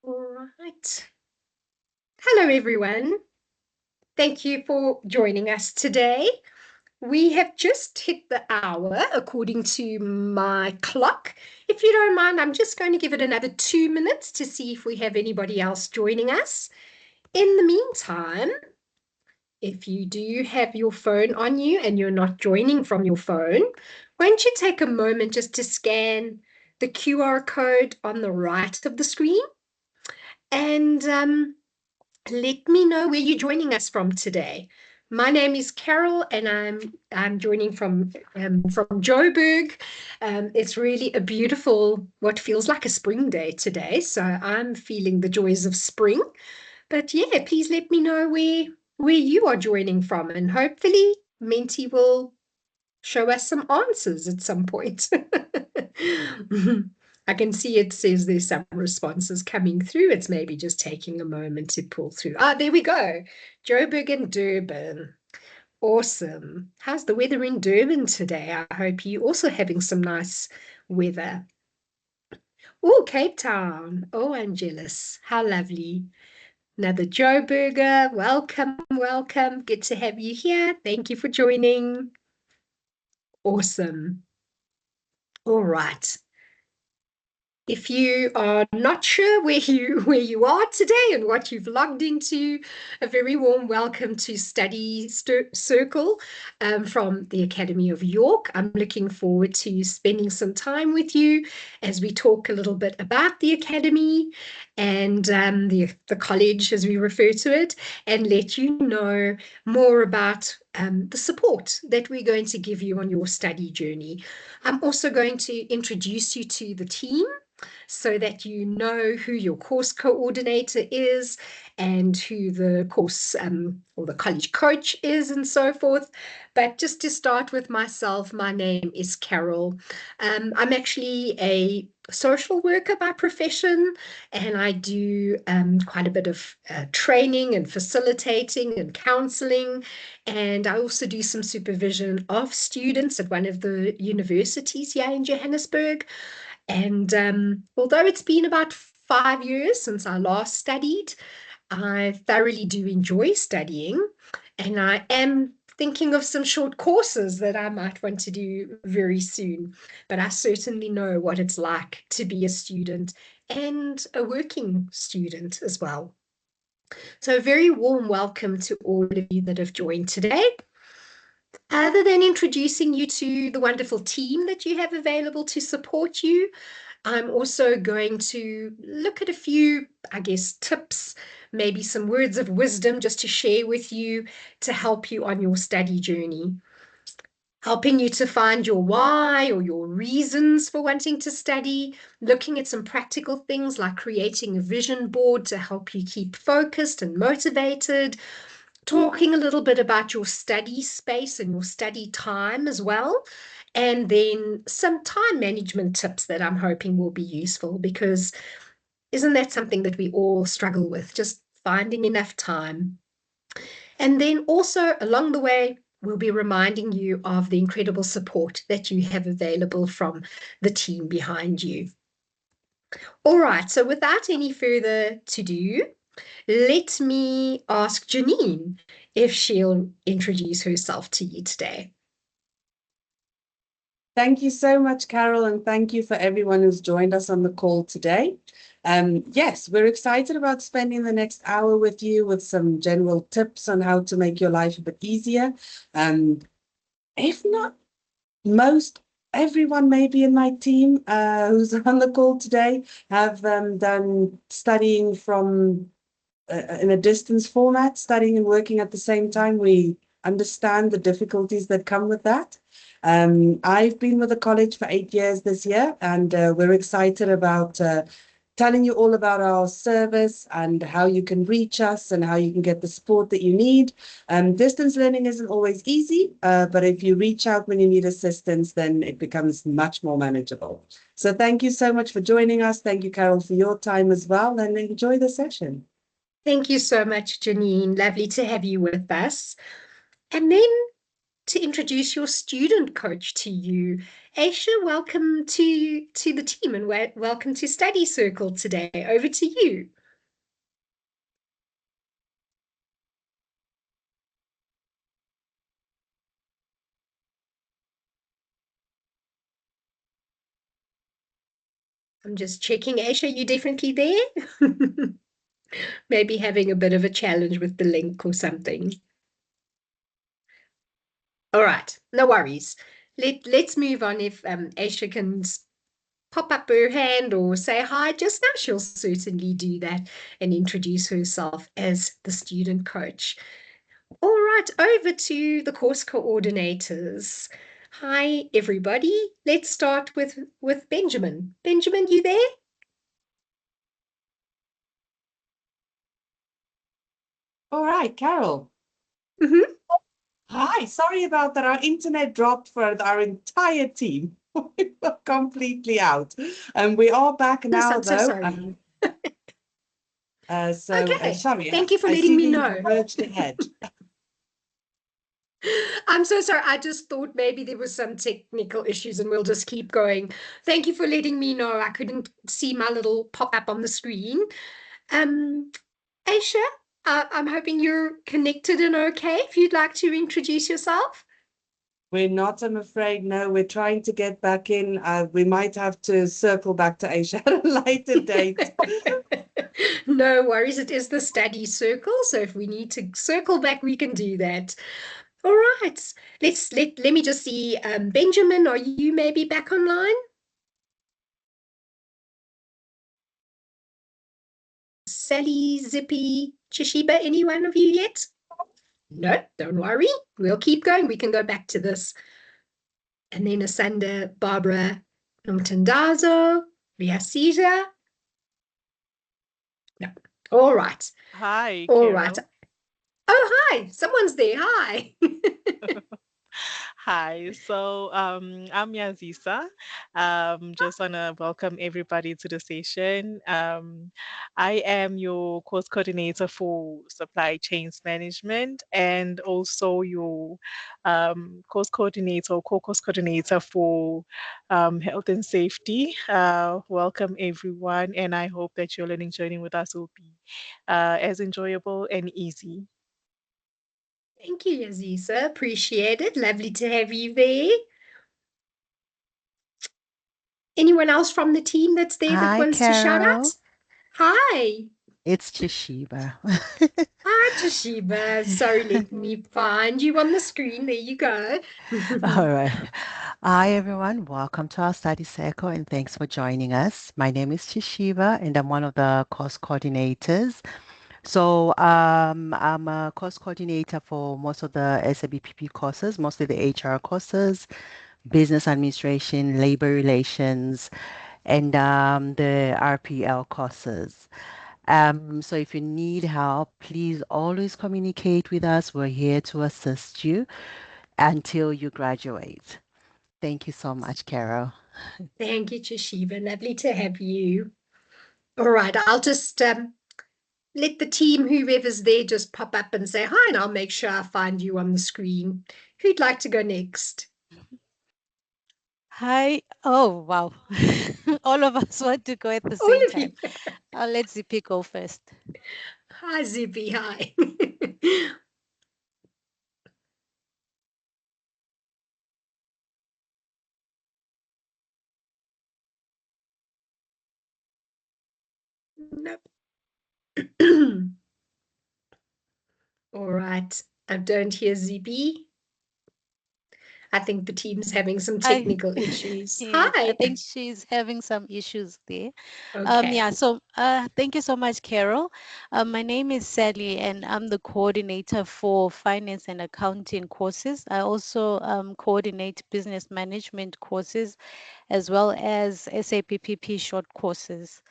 All right. Hello, everyone. Thank you for joining us today. We have just hit the hour according to my clock. If you don't mind, I'm just going to give it another 2 minutes to see if we have anybody else joining us. In the meantime, if you do have your phone on you and you're not joining from your phone, why don't you take a moment just to scan the QR code on the right of the screen and let me know where you're joining us from today. My name is Carol, and I'm joining from Joburg. It's really a beautiful, what feels like a spring day today. So I'm feeling the joys of spring. But yeah, please let me know where you are joining from, and hopefully Menti will show us some answers at some point. I can see it says there's some responses coming through. It's maybe just taking a moment to pull through. Ah, there we go. Joburg and Durban. Awesome. How's the weather in Durban today? I hope you also having some nice weather. Oh, Cape Town. Oh, I'm jealous. How lovely. Another Joburger. Welcome, welcome. Good to have you here. Thank you for joining. Awesome. All right. If you are not sure where you are today and what you've logged into, a very warm welcome to Study Circle from the Academy of York. I'm looking forward to spending some time with you as we talk a little bit about the Academy and the college, as we refer to it, and let you know more about the support that we're going to give you on your study journey. I'm also going to introduce you to the team so that you know who your course coordinator is and who the course or the college coach is and so forth. But just to start with myself, my name is Carol. I'm actually a social worker by profession, and I do quite a bit of training and facilitating and counseling. And I also do some supervision of students at one of the universities here in Johannesburg. And although it's been about 5 years since I last studied, I thoroughly do enjoy studying. And I am thinking of some short courses that I might want to do very soon. But I certainly know what it's like to be a student and a working student as well. So, a very warm welcome to all of you that have joined today. Other than introducing you to the wonderful team that you have available to support you, I'm also going to look at a few, I guess, tips, maybe some words of wisdom just to share with you to help you on your study journey, helping you to find your why or your reasons for wanting to study, looking at some practical things like creating a vision board to help you keep focused and motivated, talking a little bit about your study space and your study time as well. And then some time management tips that I'm hoping will be useful, because isn't that something that we all struggle with? Just finding enough time. And then also along the way, we'll be reminding you of the incredible support that you have available from the team behind you. All right, so without any further to do, let me ask Janine if she'll introduce herself to you today. Thank you so much, Carol, and thank you for everyone who's joined us on the call today. Yes, we're excited about spending the next hour with you with some general tips on how to make your life a bit easier. If not most, everyone maybe in my team who's on the call today have done studying from in a distance format, studying and working at the same time. We understand the difficulties that come with that. I've been with the college for 8 years this year, and we're excited about telling you all about our service and how you can reach us and how you can get the support that you need. Distance learning isn't always easy, but if you reach out when you need assistance, then it becomes much more manageable. So thank you so much for joining us. Thank you, Carol, for your time as well, and enjoy the session. Thank you so much, Janine. Lovely to have you with us. And then to introduce your student coach to you Aisha, welcome to the team and welcome to Study Circle today. Over to you. I'm just checking, Aisha, you definitely there? Maybe having a bit of a challenge with the link or something. All right, no worries. Let's move on. If Aisha can pop up her hand or say hi just now, she'll certainly do that and introduce herself as the student coach. All right, over to the course coordinators. Hi, everybody. Let's start with Benjamin. Benjamin, you there? All right, Carol. Mm-hmm. Hi, sorry about that. Our internet dropped for our entire team. We were completely out. And we are back Yes, now, I'm so though. sorry. Okay, Sorry, thank you for I letting see me that you know. merged ahead. I'm so sorry. I just thought maybe there was some technical issues and we'll just keep going. Thank you for letting me know. I couldn't see my little pop up on the screen. Um, Aisha, I'm hoping you're connected and okay. If you'd like to introduce yourself. We're not, I'm afraid. No, we're trying to get back in. We might have to circle back to Asia at a later date. No worries. It is the study circle. So if we need to circle back, we can do that. All right. Let me just see. Benjamin, are you maybe back online? Sally, Zippy, Chishiba, any one of you yet? No, don't worry. We'll keep going. We can go back to this. And then Asanda, Barbara, Nomtandazo, Riasija. No. All right. Hi, All right. Carol. Oh, hi. Someone's there. Hi. Hi. I'm Yazisa. Just want to welcome everybody to the session. I am your course coordinator for supply chains management and also your course coordinator or co-course coordinator for health and safety. Welcome, everyone. And I hope that your learning journey with us will be as enjoyable and easy. Thank you, Yazisa. Appreciate it. Lovely to have you there. Anyone else from the team that's there that Hi, wants to shout out? Carol. Hi. It's Chishiba. Hi, Toshiba. Sorry, let me find you on the screen. There you go. All right. Hi, everyone. Welcome to our study circle and thanks for joining us. My name is Chishiba and I'm one of the course coordinators. I'm a course coordinator for most of the SABPP courses, mostly the HR courses, business administration, labor relations, and the RPL courses. So if you need help, please always communicate with us. We're here to assist you until you graduate. Thank you so much, Carol. Thank you, Toshiba. Lovely to have you. All right, I'll just let the team, whoever's there, just pop up and say hi, and I'll make sure I find you on the screen. Who'd like to go next? Hi. Oh, wow. All of us want to go at the All same of you. time. Let Zippy go first. Hi, Zippy. Hi. Nope. All right. I don't hear Zippy. I think the team's having some I technical issues. yes, I Hi. think she's having some issues there. Okay. Thank you so much, Carol. My name is Sally, and I'm the coordinator for finance and accounting courses. I also coordinate business management courses as well as SAPPP short courses.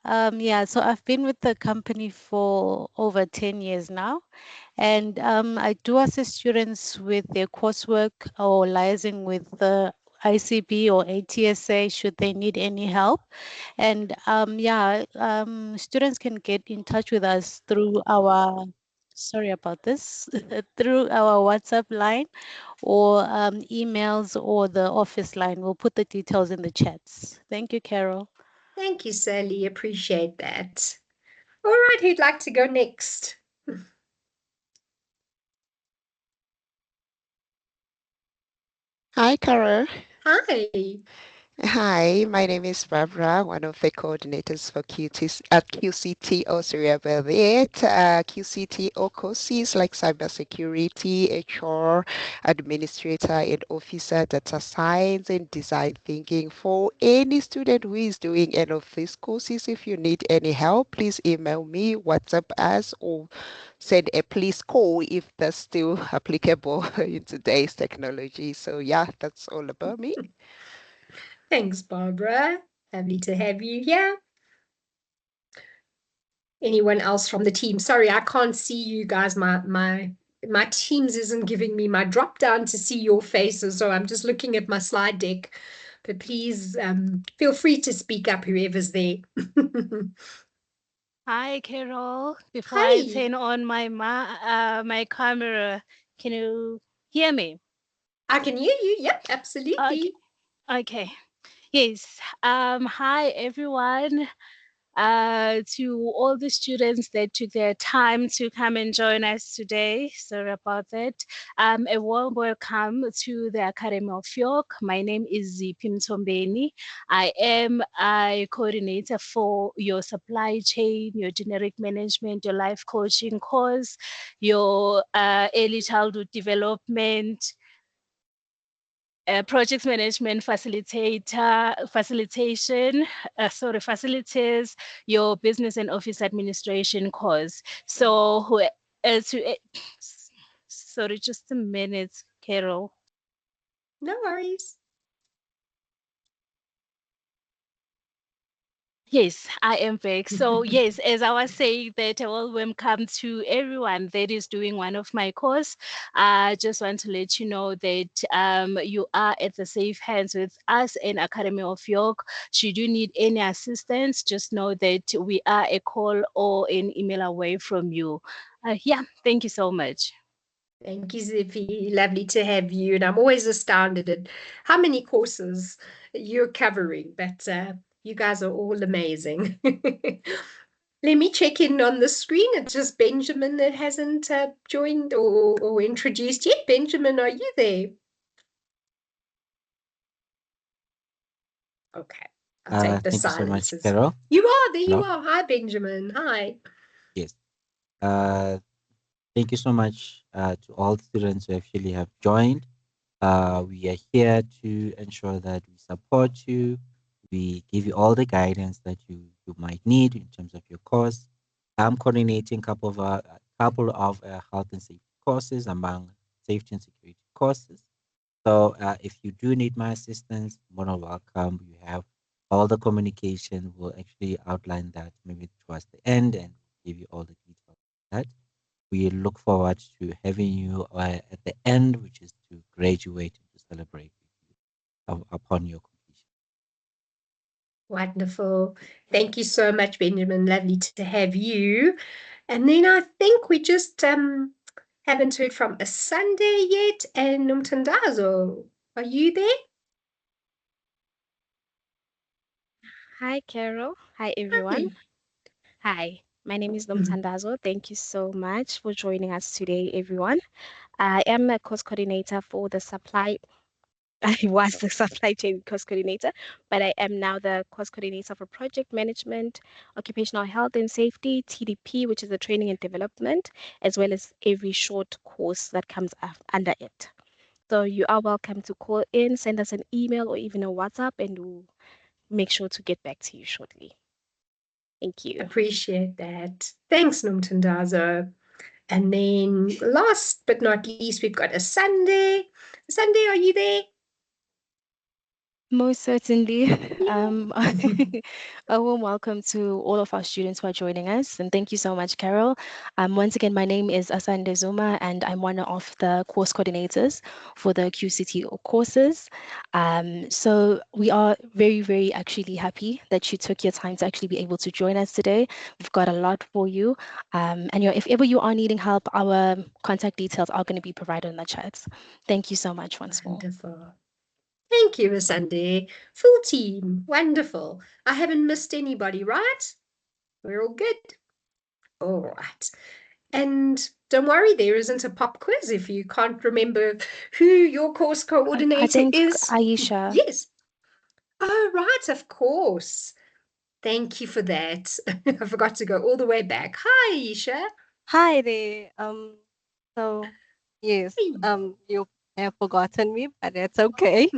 So I've been with the company for over 10 years now, and I do assist students with their coursework or liaising with the ICB or ATSA should they need any help. And students can get in touch with us through our sorry about this, through our WhatsApp line or emails or the office line. We'll put the details in the chats. Thank you, Carol. Thank you, Sally. Appreciate that. All right, who'd like to go next? Hi, Carol. Hi. Hi, my name is Barbara, one of the coordinators for QCTO. Sorry about it. QCTO courses like cybersecurity, HR, administrator and officer, data science, and design thinking. For any student who is doing any of these courses, if you need any help, please email me, WhatsApp us, or send a please call if that's still applicable in today's technology. So yeah, that's all about me. Thanks, Barbara. Lovely to have you here. Anyone else from the team? Sorry, I can't see you guys. My Teams isn't giving me my drop down to see your faces, so I'm just looking at my slide deck. But please feel free to speak up, whoever's there. Hi, Carol. Before I Hi. turn on my camera, can you hear me? I can hear you. Yep, Okay. absolutely. Okay. Yes. Hi, everyone. To all the students that took their time to come and join us today. Sorry about that. A warm welcome to the Academy of York. My name is Ziphi Mtombeni. I am a coordinator for your supply chain, your generic management, your life coaching course, your early childhood development, project management facilities, your business and office administration course. So, sorry, just a minute, Carol. No worries. Yes, I am back. So yes, as I was saying that welcome to everyone that is doing one of my course. I just want to let you know that you are at the safe hands with us in Academy of York. Should you need any assistance, just know that we are a call or an email away from you. Yeah, thank you so much. Thank you, Zippy. Lovely to have you. And I'm always astounded at how many courses you're covering, but you guys are all amazing. Let me check in on the screen. It's just Benjamin that hasn't joined or introduced yet. Benjamin, are you there? Okay, I'll take the Thank you so much, silences. Carol. You are, there you Hello? are. Hi, Benjamin. Hi. Yes. Thank you so much to all the students who actually have joined. We are here to ensure that we support you. We give you all the guidance that you might need in terms of your course. I'm coordinating a couple of health and safety courses among safety and security courses. So if you do need my assistance, more than welcome. You have all the communication. We'll actually outline that maybe towards the end and give you all the details of that. We look forward to having you at the end, which is to graduate and to celebrate with you upon your completion. Wonderful. Thank you so much, Benjamin. Lovely to have you. And then I think we just haven't heard from a Sunday yet. And Nomtandazo, are you there? Hi, Carol. Hi, everyone. Hi, my name is Nomtandazo. Thank you so much for joining us today, everyone. I am a course coordinator for the supply. I was the supply chain course coordinator, but I am now the course coordinator for project management, occupational health and safety, TDP, which is the training and development, as well as every short course that comes under it. So you are welcome to call in, send us an email or even a WhatsApp, and we'll make sure to get back to you shortly. Thank you. Appreciate that. Thanks, Nomtandazo. And then last but not least, we've got a Sunday. Sunday, are you there? Most certainly. A warm welcome to all of our students who are joining us, and thank you so much, Carol. Once again, my name is Asande Zuma, and I'm one of the course coordinators for the QCT courses. So we are very, very actually happy that you took your time to actually be able to join us today. We've got a lot for you, and if ever you are needing help, our contact details are going to be provided in the chat. Thank you so much once more. Wonderful. Thank you, Asande. Full team. Wonderful. I haven't missed anybody, right? We're all good. All right. And don't worry, there isn't a pop quiz if you can't remember who your course I coordinator think is. Aisha. Yes. Oh, right, of course. Thank you for that. I forgot to go all the way back. Hi, Aisha. Hi there. So yes, Hey. you have forgotten me, but that's okay.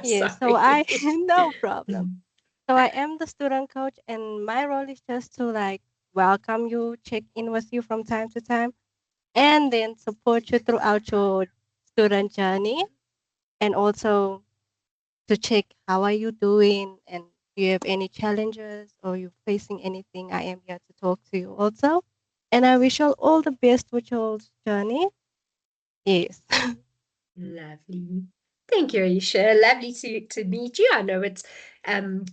Yes, so I Sorry. no problem. So I am the student coach, and my role is just to like welcome you, check in with you from time to time, and then support you throughout your student journey, and also to check how are you doing, and do you have any challenges or you facing anything. I am here to talk to you also, and I wish you all the best with your journey. Yes. Lovely. Thank you, Aisha. Lovely to meet you. I know it's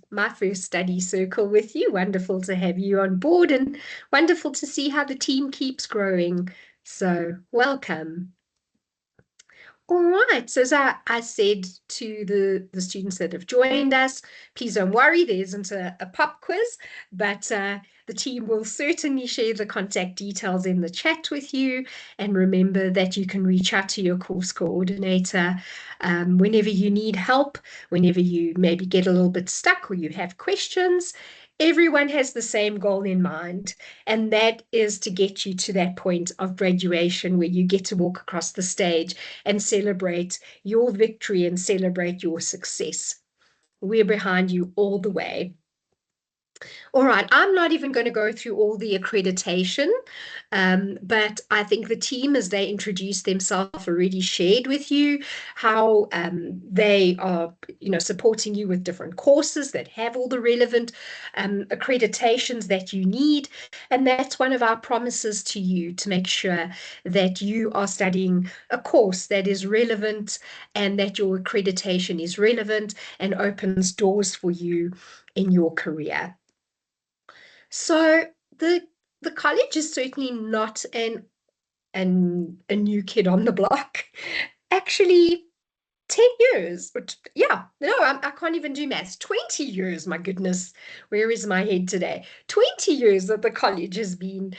my first study circle with you. Wonderful to have you on board and wonderful to see how the team keeps growing. So welcome. All right, so as I said to the students that have joined us, please don't worry, there isn't a pop quiz, but the team will certainly share the contact details in the chat with you. And remember that you can reach out to your course coordinator whenever you need help, whenever you maybe get a little bit stuck or you have questions. Everyone has the same goal in mind, and that is to get you to that point of graduation where you get to walk across the stage and celebrate your victory and celebrate your success. We're behind you all the way. All right, I'm not even going to go through all the accreditation, but I think the team, as they introduced themselves, already shared with you how they are, supporting you with different courses that have all the relevant accreditations that you need. And that's one of our promises to you, to make sure that you are studying a course that is relevant and that your accreditation is relevant and opens doors for you in your career. So the college is certainly not a new kid on the block. Actually, 10 years. Yeah, no, I can't even do maths. 20 years, my goodness. Where is my head today? 20 years that the college has been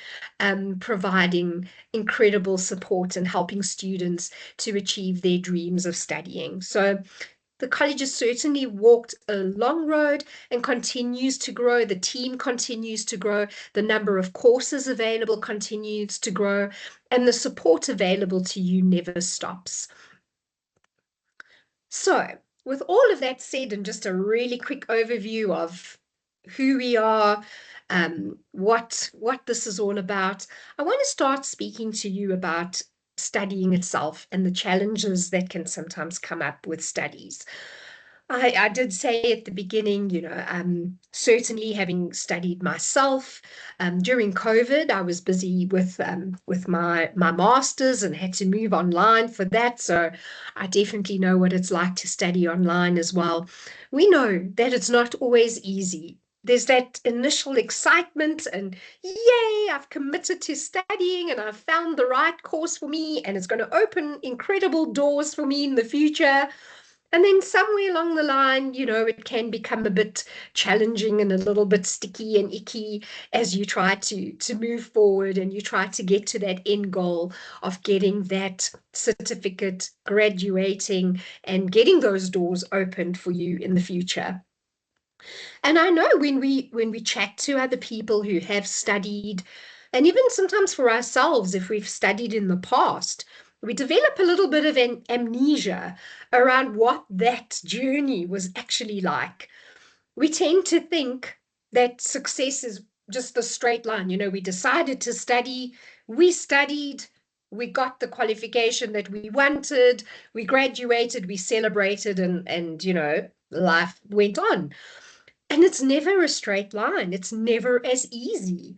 providing incredible support and helping students to achieve their dreams of studying. So the college has certainly walked a long road and continues to grow. The team continues to grow. The number of courses available continues to grow, and the support available to you never stops. So, with all of that said, and just a really quick overview of who we are, what this is all about, I want to start speaking to you about studying itself and the challenges that can sometimes come up with studies. I did say at the beginning, certainly having studied myself during COVID, I was busy with my master's and had to move online for that. So I definitely know what it's like to study online as well. We know that it's not always easy. There's that initial excitement and yay, I've committed to studying and I've found the right course for me and it's going to open incredible doors for me in the future. And then somewhere along the line, it can become a bit challenging and a little bit sticky and icky as you try to move forward and you try to get to that end goal of getting that certificate, graduating, and getting those doors opened for you in the future. And I know when we chat to other people who have studied, and even sometimes for ourselves, if we've studied in the past, we develop a little bit of an amnesia around what that journey was actually like. We tend to think that success is just a straight line. We decided to study, we studied, we got the qualification that we wanted, we graduated, we celebrated, and life went on. And it's never a straight line. It's never as easy.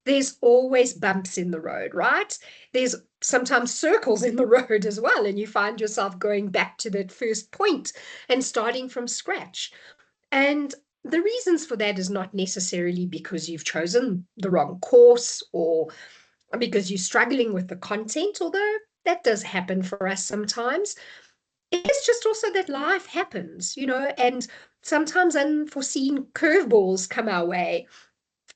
There's always bumps in the road, right? There's sometimes circles in the road as well, and you find yourself going back to that first point and starting from scratch. And the reasons for that is not necessarily because you've chosen the wrong course or because you're struggling with the content, although that does happen for us sometimes. It's just also that life happens, and sometimes unforeseen curveballs come our way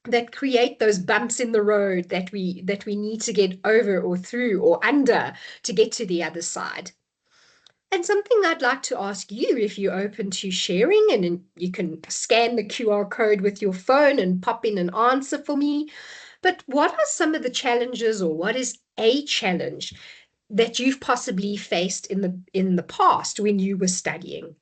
that create those bumps in the road that we need to get over or through or under to get to the other side. And something I'd like to ask you, if you're open to sharing, and you can scan the QR code with your phone and pop in an answer for me. But what are some of the challenges, or what is a challenge that you've possibly faced in the past when you were studying?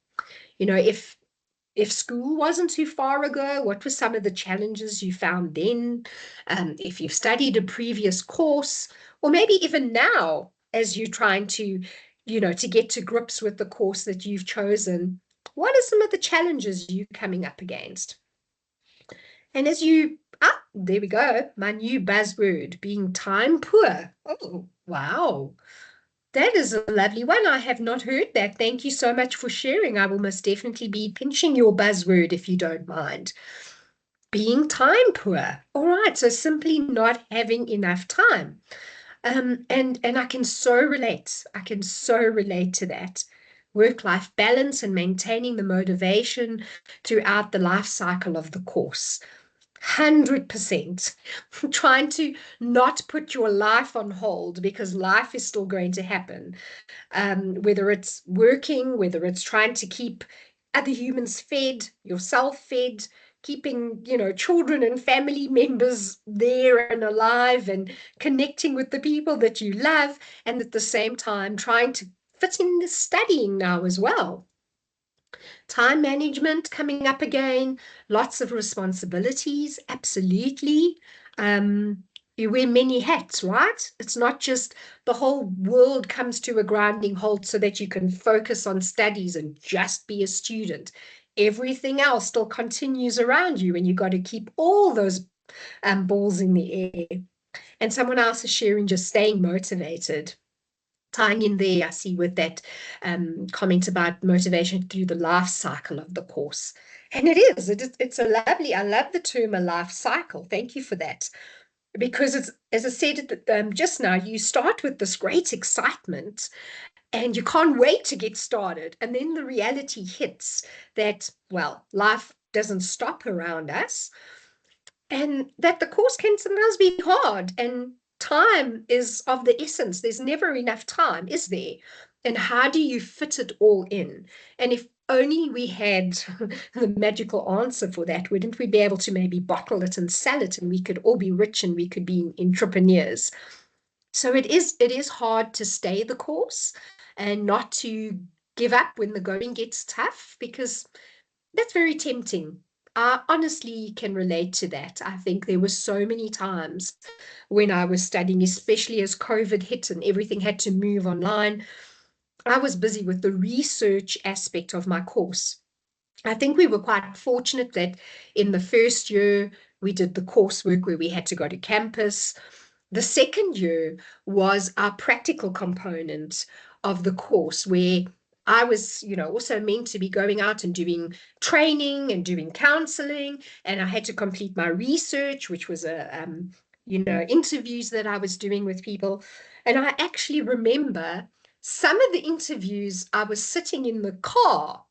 If school wasn't too far ago, what were some of the challenges you found then? If you've studied a previous course, or maybe even now, as you're trying to get to grips with the course that you've chosen, what are some of the challenges you're coming up against? And there we go, my new buzzword, being time poor. Oh, wow. That is a lovely one. I have not heard that. Thank you so much for sharing. I will most definitely be pinching your buzzword if you don't mind. Being time poor. All right, so simply not having enough time. And I can so relate. I can so relate to that. Work-life balance and maintaining the motivation throughout the life cycle of the course. 100%. Trying to not put your life on hold, because life is still going to happen. Whether it's working, whether it's trying to keep other humans fed, yourself fed, keeping, children and family members there and alive and connecting with the people that you love, and at the same time trying to fit in the studying now as well. Time management coming up again, lots of responsibilities, absolutely. You wear many hats, right? It's not just the whole world comes to a grinding halt so that you can focus on studies and just be a student. Everything else still continues around you, and you got to keep all those balls in the air. And someone else is sharing just staying motivated. Tying in there, I see with that comment about motivation through the life cycle of the course. And it's a lovely, I love the term a life cycle. Thank you for that. Because it's, as I said just now, you start with this great excitement and you can't wait to get started. And then the reality hits that, well, life doesn't stop around us, and that the course can sometimes be hard, and time is of the essence. There's never enough time, is there? And how do you fit it all in? And if only we had the magical answer for that, wouldn't we be able to maybe bottle it and sell it, and we could all be rich and we could be entrepreneurs? So it is hard to stay the course and not to give up when the going gets tough, because that's very tempting. I honestly can relate to that. I think there were so many times when I was studying, especially as COVID hit and everything had to move online. I was busy with the research aspect of my course. I think we were quite fortunate that in the first year we did the coursework where we had to go to campus. The second year was our practical component of the course, where I was, also meant to be going out and doing training and doing counseling, and I had to complete my research, which was interviews that I was doing with people. And I actually remember some of the interviews I was sitting in the car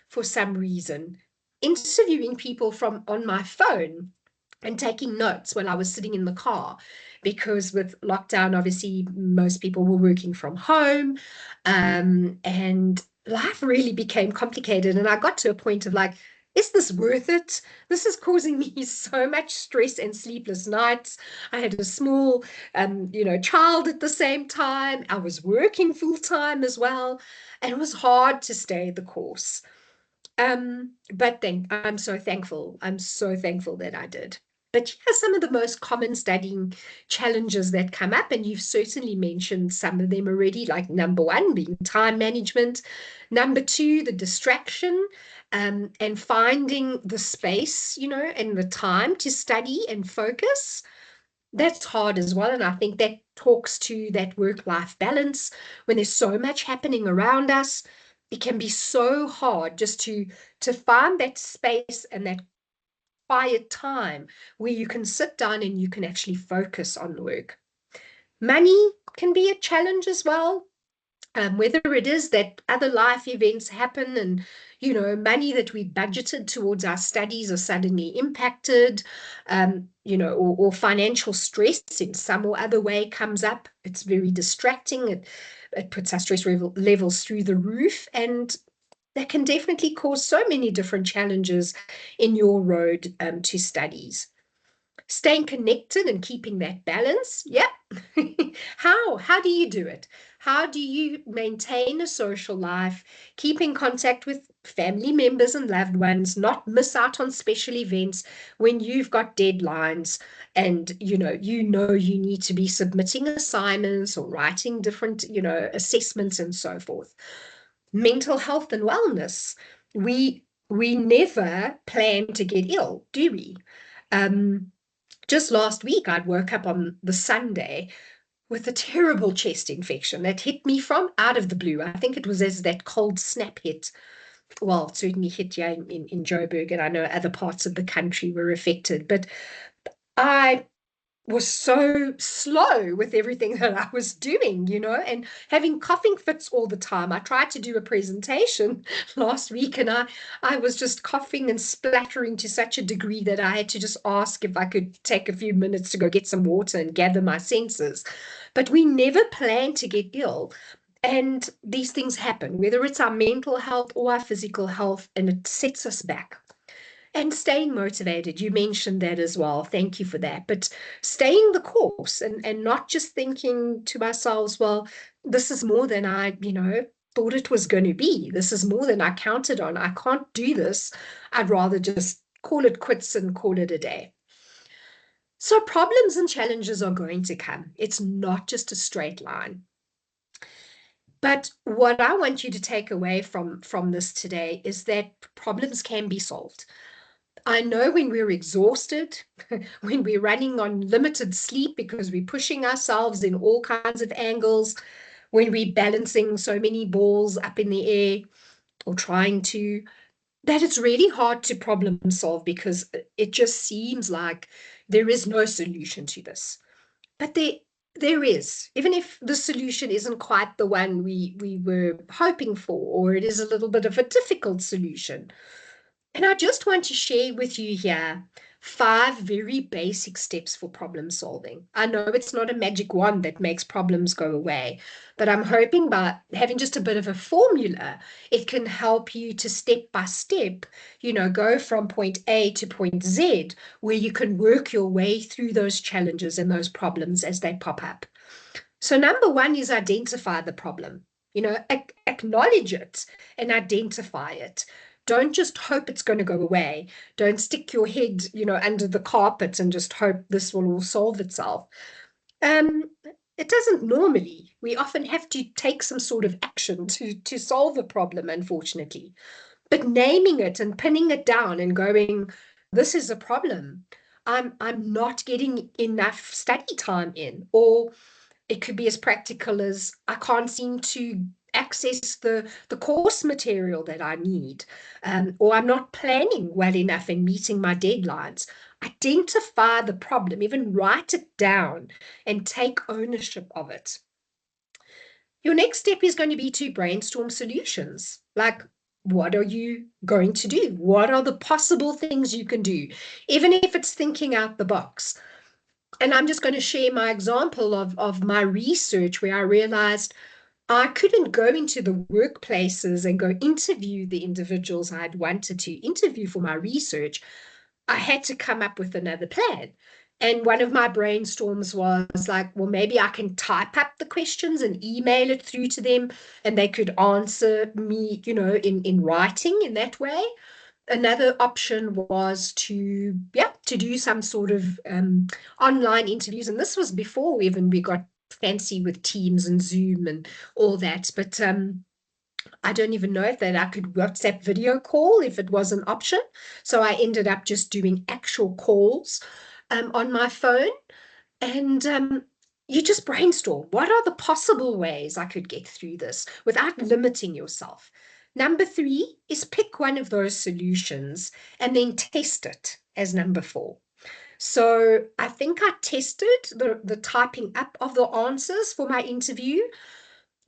for some reason, interviewing people from on my phone and taking notes while I was sitting in the car, because with lockdown, obviously, most people were working from home, and life really became complicated. And I got to a point of like, is this worth it? This is causing me so much stress and sleepless nights. I had a small, child at the same time. I was working full time as well, and it was hard to stay the course. But then I'm so thankful. I'm so thankful that I did. But here are some of the most common studying challenges that come up, and you've certainly mentioned some of them already, like number one being time management, number two, the distraction, and finding the space, and the time to study and focus. That's hard as well, and I think that talks to that work-life balance. When there's so much happening around us, it can be so hard just to find that space and that quiet time where you can sit down and you can actually focus on the work. Money can be a challenge as well. Whether it is that other life events happen and, money that we budgeted towards our studies are suddenly impacted, or financial stress in some or other way comes up. It's very distracting. It puts our stress levels through the roof, and that can definitely cause so many different challenges in your road to studies. Staying connected and keeping that balance. Yeah. How do you do it? How do you maintain a social life, keep in contact with family members and loved ones, not miss out on special events when you've got deadlines and you need to be submitting assignments or writing different assessments and so forth. Mental health and wellness. We never plan to get ill, do we? Just last week, I'd woke up on the Sunday with a terrible chest infection that hit me from out of the blue. I think it was as that cold snap hit. Well, it certainly hit here in Joburg, and I know other parts of the country were affected. But I was so slow with everything that I was doing, and having coughing fits all the time. I tried to do a presentation last week and I was just coughing and splattering to such a degree that I had to just ask if I could take a few minutes to go get some water and gather my senses. But we never plan to get ill. And these things happen, whether it's our mental health or our physical health, and it sets us back. And staying motivated, you mentioned that as well. Thank you for that. But staying the course and not just thinking to ourselves, well, this is more than I, thought it was going to be. This is more than I counted on. I can't do this. I'd rather just call it quits and call it a day. So problems and challenges are going to come. It's not just a straight line. But what I want you to take away from this today is that problems can be solved. I know when we're exhausted, when we're running on limited sleep because we're pushing ourselves in all kinds of angles, when we're balancing so many balls up in the air or trying to, that it's really hard to problem solve because it just seems like there is no solution to this. But there is, even if the solution isn't quite the one we were hoping for, or it is a little bit of a difficult solution. And I just want to share with you here 5 very basic steps for problem solving. I know it's not a magic wand that makes problems go away, but I'm hoping by having just a bit of a formula, it can help you to step by step, go from point A to point Z, where you can work your way through those challenges and those problems as they pop up. So number one is identify the problem, acknowledge it and identify it. Don't just hope it's going to go away. Don't stick your head, under the carpet and just hope this will all solve itself. It doesn't normally. We often have to take some sort of action to solve a problem, unfortunately. But naming it and pinning it down and going, this is a problem. I'm not getting enough study time in. Or it could be as practical as I can't seem to access the course material that I need, or I'm not planning well enough and meeting my deadlines. Identify the problem, even write it down and take ownership of it. Your next step is going to be to brainstorm solutions. Like, what are you going to do? What are the possible things you can do? Even if it's thinking out the box. And I'm just going to share my example of my research where I realized I couldn't go into the workplaces and go interview the individuals I'd wanted to interview for my research. I had to come up with another plan. And one of my brainstorms was like, well, maybe I can type up the questions and email it through to them and they could answer me, in writing in that way. another option was to do some sort of online interviews, and this was before even we got fancy with Teams and Zoom and all that. But I don't even know if that I could WhatsApp video call if it was an option. So I ended up just doing actual calls on my phone, and you just brainstorm. What are the possible ways I could get through this without limiting yourself? Number 3 is pick one of those solutions and then test it as number 4. So I think I tested the typing up of the answers for my interview,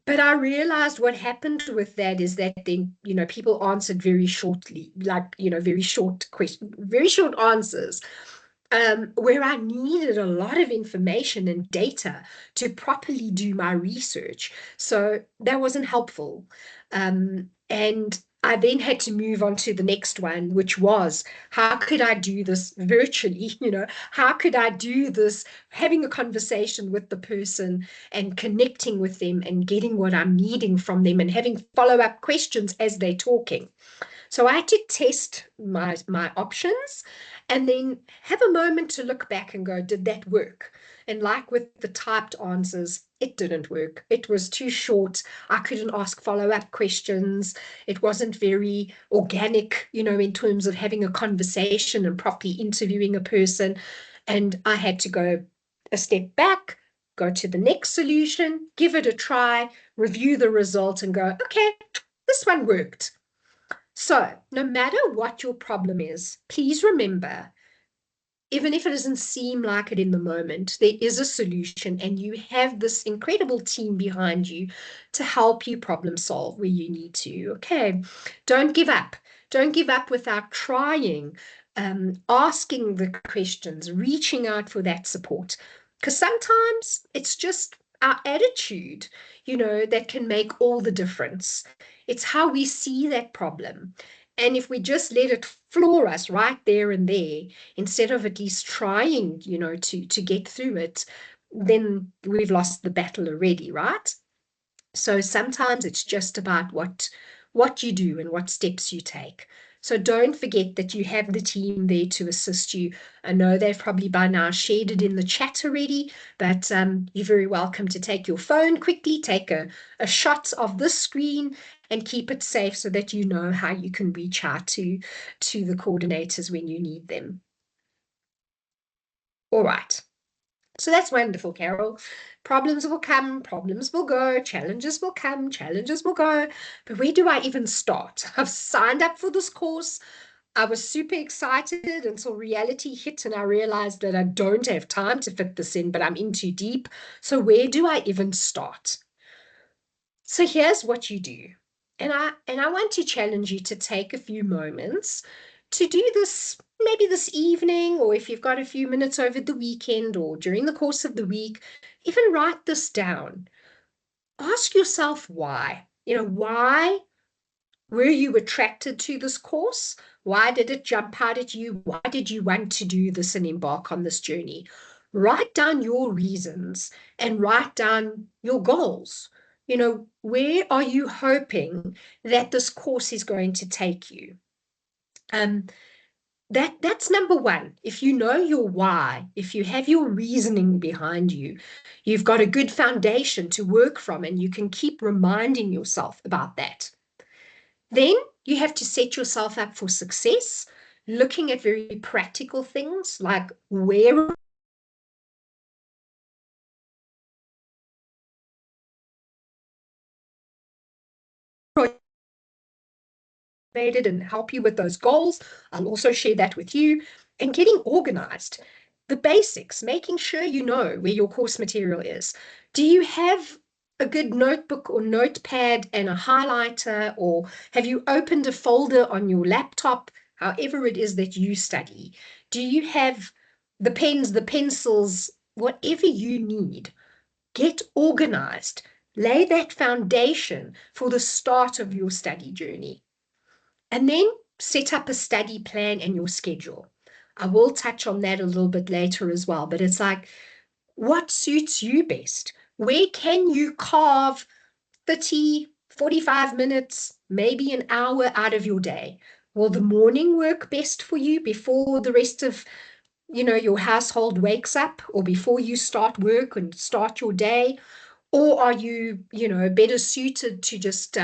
but I realized what happened with that is that then, people answered very shortly, like, very short very short answers, where I needed a lot of information and data to properly do my research. So that wasn't helpful. And I then had to move on to the next one, which was, how could I do this virtually? How could I do this, having a conversation with the person and connecting with them and getting what I'm needing from them and having follow-up questions as they're talking. So I had to test my options and then have a moment to look back and go, did that work? And like with the typed answers, it didn't work. It was too short. I couldn't ask follow-up questions. It wasn't very organic, in terms of having a conversation and properly interviewing a person. And I had to go a step back, go to the next solution, give it a try, review the result and go, okay, this one worked. So no matter what your problem is, please remember, even if it doesn't seem like it in the moment, there is a solution and you have this incredible team behind you to help you problem solve where you need to. Okay, don't give up. Don't give up without trying, asking the questions, reaching out for that support. Because sometimes it's just our attitude, that can make all the difference. It's how we see that problem. And if we just let it floor us right there and there, instead of at least trying, to get through it, then we've lost the battle already, right? So sometimes it's just about what you do and what steps you take. So don't forget that you have the team there to assist you. I know they've probably by now shared it in the chat already, but you're very welcome to take your phone quickly, take a shot of this screen and keep it safe so that you know how you can reach out to the coordinators when you need them. All right. So that's wonderful, Carol. Problems will come, problems will go, challenges will come, challenges will go. But where do I even start? I've signed up for this course. I was super excited until reality hit and I realized that I don't have time to fit this in, but I'm in too deep. So where do I even start? So here's what you do. And I want to challenge you to take a few moments to do this, maybe this evening, or if you've got a few minutes over the weekend or during the course of the week, even write this down. Ask yourself why. Why were you attracted to this course? Why did it jump out at you? Why did you want to do this and embark on this journey? Write down your reasons and write down your goals. Where are you hoping that this course is going to take you? That's number one. If you know your why, if you have your reasoning behind you, you've got a good foundation to work from and you can keep reminding yourself about that. Then you have to set yourself up for success, looking at very practical things like where and help you with those goals. I'll also share that with you. And getting organized, the basics, making sure you know where your course material is. Do you have a good notebook or notepad and a highlighter, or have you opened a folder on your laptop, however it is that you study? Do you have the pens, the pencils, whatever you need? Get organized. Lay that foundation for the start of your study journey. And then set up a study plan and your schedule. I will touch on that a little bit later as well, but it's like, what suits you best? Where can you carve 30, 45 minutes, maybe an hour out of your day? Will the morning work best for you before the rest of, your household wakes up, or before you start work and start your day? Or are you, better suited to just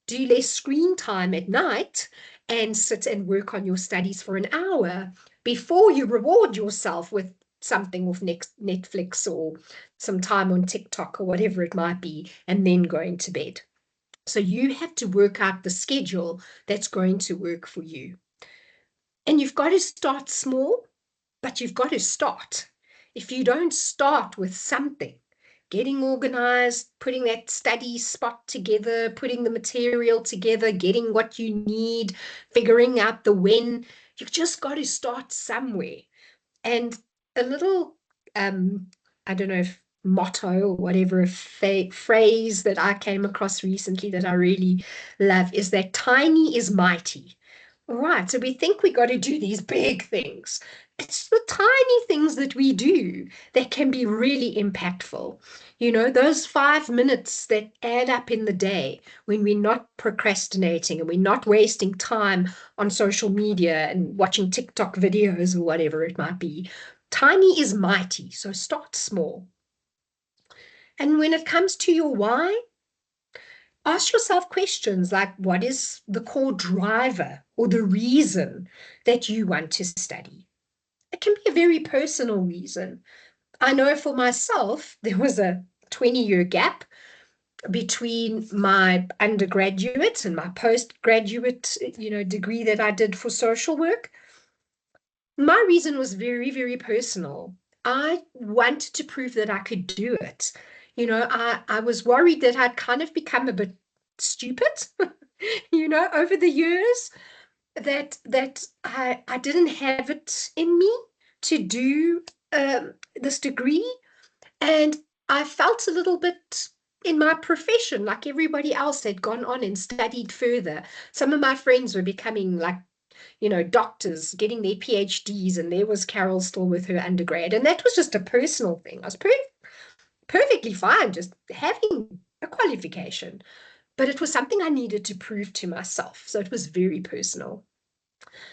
do less screen time at night and sit and work on your studies for an hour before you reward yourself with something with Netflix or some time on TikTok or whatever it might be, and then going to bed? So you have to work out the schedule that's going to work for you. And you've got to start small, but you've got to start. If you don't start with something, getting organized, putting that study spot together, putting the material together, getting what you need, figuring out the when, you've just got to start somewhere. And a little, I don't know if motto or whatever, a phrase that I came across recently that I really love is that tiny is mighty. All right, so we think we got to do these big things. It's the tiny things that we do that can be really impactful. Those 5 minutes that add up in the day when we're not procrastinating and we're not wasting time on social media and watching TikTok videos or whatever it might be. Tiny is mighty, so start small. And when it comes to your why, ask yourself questions like, what is the core driver or the reason that you want to study? It can be a very personal reason. I know for myself, there was a 20-year gap between my undergraduate and my postgraduate, degree that I did for social work. My reason was very, very personal. I wanted to prove that I could do it. I was worried that I'd kind of become a bit stupid, over the years, that I didn't have it in me to do this degree. And I felt a little bit in my profession like everybody else had gone on and studied further. Some of my friends were becoming like, doctors, getting their PhDs, and there was Carol still with her undergrad. And that was just a personal thing. I was perfectly fine just having a qualification, but it was something I needed to prove to myself. So it was very personal.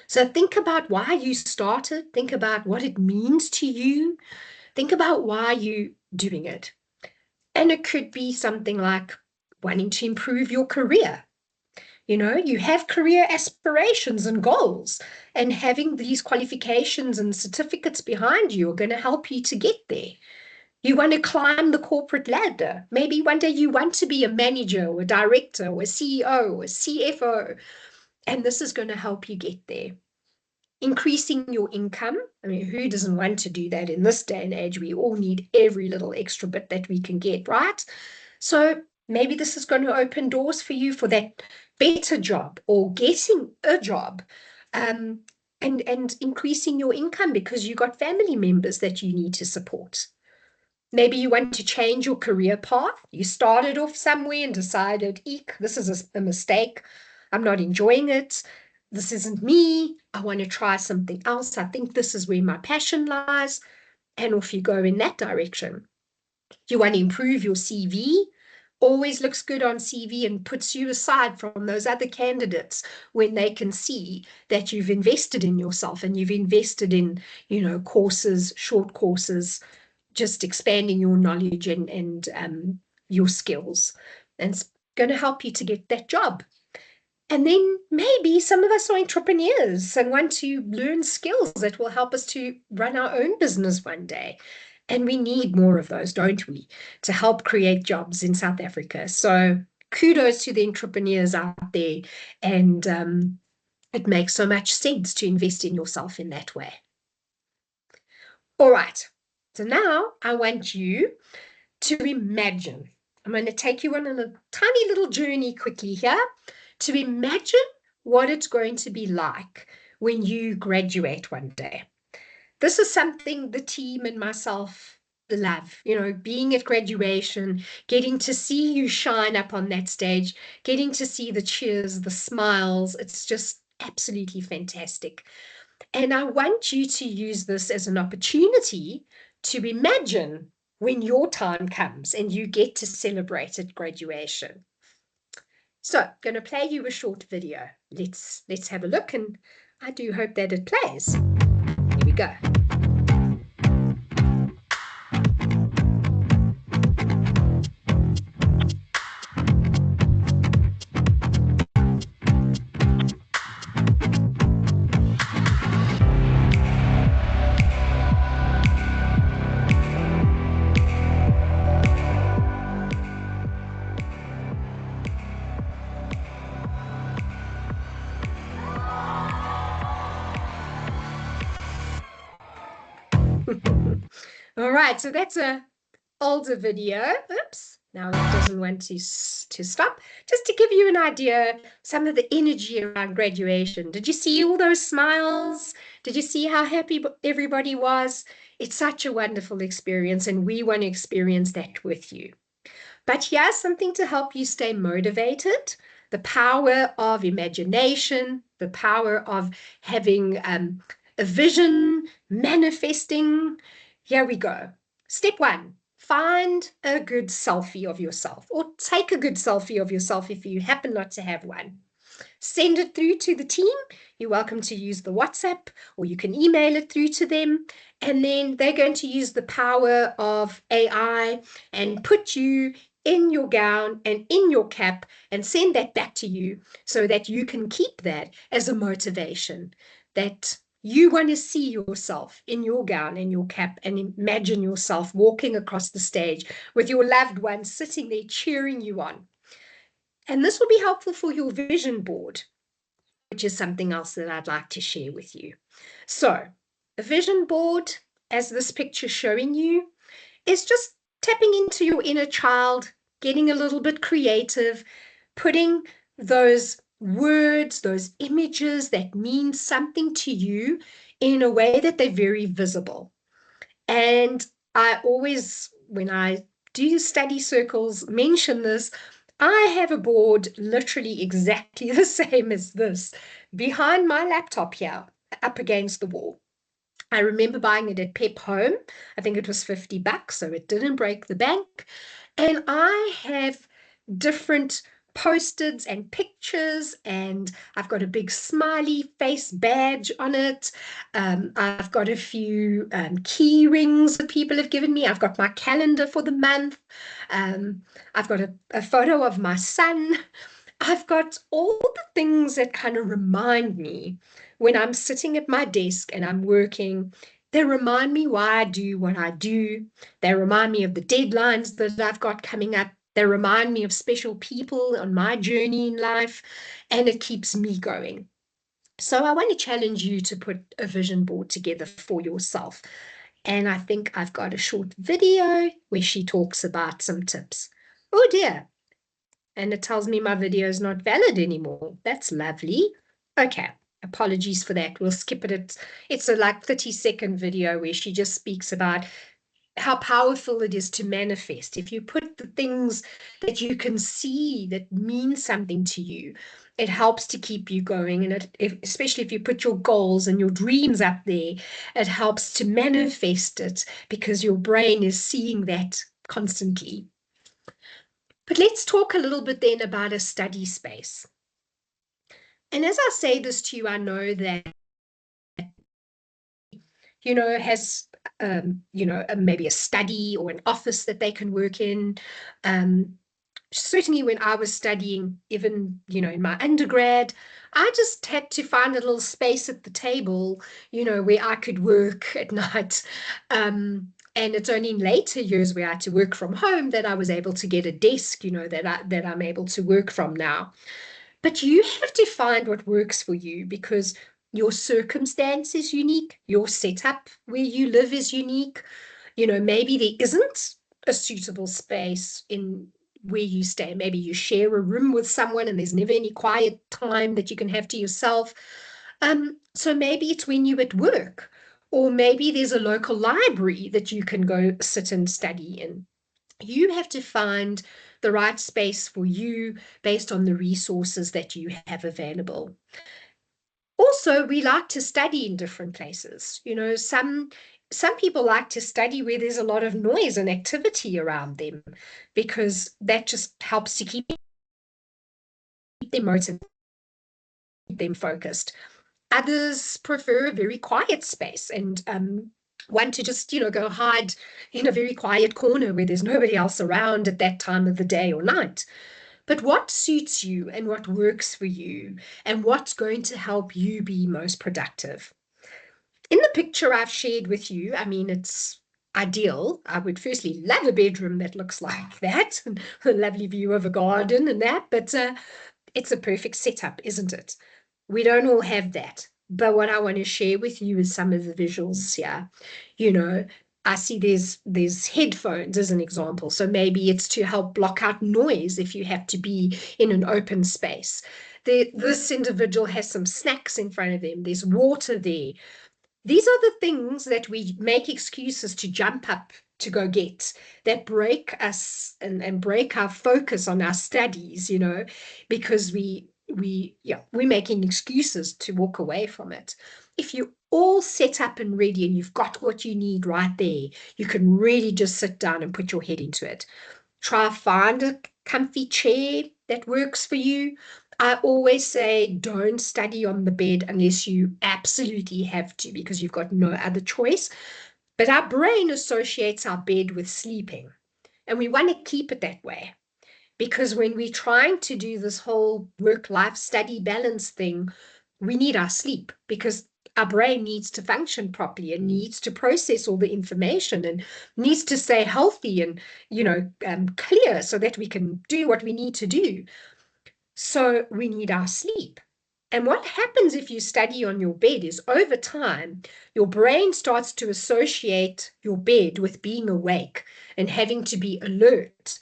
So think about why you started. Think about what it means to you. Think about why you're doing it. And it could be something like wanting to improve your career. You have career aspirations and goals, and having these qualifications and certificates behind you are going to help you to get there. You want to climb the corporate ladder. Maybe one day you want to be a manager or a director or a CEO or a CFO, and this is going to help you get there. Increasing your income. I mean, who doesn't want to do that in this day and age? We all need every little extra bit that we can get, right? So maybe this is going to open doors for you for that better job or getting a job, and increasing your income because you got family members that you need to support. Maybe you want to change your career path. You started off somewhere and decided, eek, this is a mistake. I'm not enjoying it. This isn't me. I want to try something else. I think this is where my passion lies. And off you go in that direction. You want to improve your CV. Always looks good on CV and puts you aside from those other candidates when they can see that you've invested in yourself and you've invested in, courses, short courses, just expanding your knowledge and your skills. And it's going to help you to get that job. And then maybe some of us are entrepreneurs and want to learn skills that will help us to run our own business one day. And we need more of those, don't we, to help create jobs in South Africa. So kudos to the entrepreneurs out there. And it makes so much sense to invest in yourself in that way. All right. So now I want you to imagine. I'm going to take you on a tiny little journey quickly here to imagine what it's going to be like when you graduate one day. This is something the team and myself love, being at graduation, getting to see you shine up on that stage, getting to see the cheers, the smiles. It's just absolutely fantastic. And I want you to use this as an opportunity to imagine when your time comes and you get to celebrate at graduation. So I'm going to play you a short video. let's have a look, and I do hope that it plays. Here we go. All right, so that's a older video. Oops, now it doesn't want to stop. Just to give you an idea, some of the energy around graduation. Did you see all those smiles? Did you see how happy everybody was? It's such a wonderful experience, and we want to experience that with you. But here's something to help you stay motivated. The power of imagination, the power of having a vision, manifesting. Here we go. Step 1, find a good selfie of yourself, or take a good selfie of yourself if you happen not to have one. Send it through to the team. You're welcome to use the WhatsApp, or you can email it through to them. And then they're going to use the power of AI and put you in your gown and in your cap and send that back to you so that you can keep that as a motivation, that you want to see yourself in your gown and your cap and imagine yourself walking across the stage with your loved ones sitting there cheering you on. And this will be helpful for your vision board, which is something else that I'd like to share with you. So a vision board, as this picture showing you, is just tapping into your inner child, getting a little bit creative, putting those words, those images that mean something to you in a way that they're very visible. And I always, when I do study circles, mention this. I have a board literally exactly the same as this behind my laptop here, up against the wall. I remember buying it at Pep Home. I think it was $50, so it didn't break the bank. And I have different post-its and pictures, and I've got a big smiley face badge on it. I've got a few key rings that people have given me. I've got my calendar for the month. I've got a photo of my son. I've got all the things that kind of remind me when I'm sitting at my desk and I'm working. They remind me why I do what I do. They remind me of the deadlines that I've got coming up. They remind me of special people on my journey in life, and it keeps me going. So I want to challenge you to put a vision board together for yourself. And I think I've got a short video where she talks about some tips. Oh dear. And it tells me my video is not valid anymore. That's lovely. Okay, apologies for that. We'll skip it. It's a like 30-second video where she just speaks about how powerful it is to manifest. If you put the things that you can see that mean something to you, it helps to keep you going. And especially if you put your goals and your dreams up there, it helps to manifest it because your brain is seeing that constantly. But let's talk a little bit then about a study space. And as I say this to you, I know that, has, maybe a study or an office that they can work in. Certainly when I was studying, even, in my undergrad, I just had to find a little space at the table, where I could work at night. And it's only in later years where I had to work from home that I was able to get a desk, that I'm able to work from now. But you have to find what works for you, because your circumstance is unique. Your setup where you live is unique. Maybe there isn't a suitable space in where you stay. Maybe you share a room with someone and there's never any quiet time that you can have to yourself. So maybe it's when you're at work, or maybe there's a local library that you can go sit and study in. You have to find the right space for you based on the resources that you have available. Also, we like to study in different places. Some people like to study where there's a lot of noise and activity around them, because that just helps to keep them motivated. them focused. Others prefer a very quiet space and want to just, go hide in a very quiet corner where there's nobody else around at that time of the day or night. But what suits you and what works for you and what's going to help you be most productive? In the picture I've shared with you, I mean, it's ideal. I would firstly love a bedroom that looks like that, and a lovely view of a garden and that, but it's a perfect setup, isn't it? We don't all have that. But what I want to share with you is some of the visuals here. I see there's headphones as an example. So maybe it's to help block out noise if you have to be in an open space. This individual has some snacks in front of them. There's water there. These are the things that we make excuses to jump up to go get, that break us and break our focus on our studies, because we're making excuses to walk away from it. If you're all set up and ready and you've got what you need right there, you can really just sit down and put your head into it. Try find a comfy chair that works for you. I always say don't study on the bed unless you absolutely have to, because you've got no other choice. But our brain associates our bed with sleeping, and we want to keep it that way. Because when we're trying to do this whole work-life study balance thing, we need our sleep, because our brain needs to function properly and needs to process all the information and needs to stay healthy and, clear so that we can do what we need to do. So we need our sleep. And what happens if you study on your bed is over time, your brain starts to associate your bed with being awake and having to be alert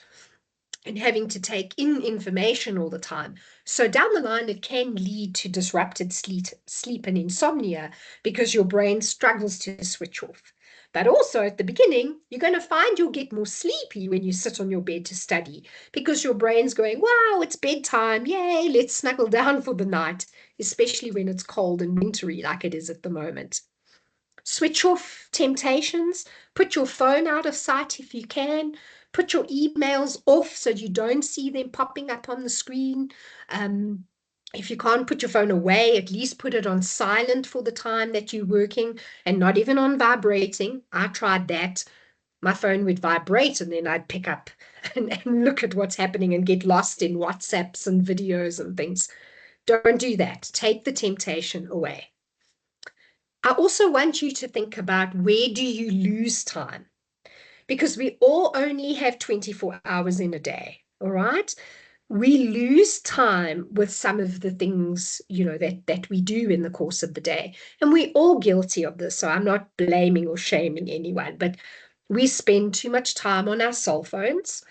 and having to take in information all the time. So down the line, it can lead to disrupted sleep and insomnia because your brain struggles to switch off. But also at the beginning, you're going to find you'll get more sleepy when you sit on your bed to study because your brain's going, wow, it's bedtime. Yay, let's snuggle down for the night, especially when it's cold and wintry like it is at the moment. Switch off temptations. Put your phone out of sight if you can. Put your emails off so you don't see them popping up on the screen. If you can't put your phone away, at least put it on silent for the time that you're working and not even on vibrating. I tried that. My phone would vibrate and then I'd pick up and look at what's happening and get lost in WhatsApps and videos and things. Don't do that. Take the temptation away. I also want you to think about, where do you lose time? Because we all only have 24 hours in a day, all right? We lose time with some of the things, that we do in the course of the day. And we're all guilty of this, so I'm not blaming or shaming anyone, but we spend too much time on our cell phones.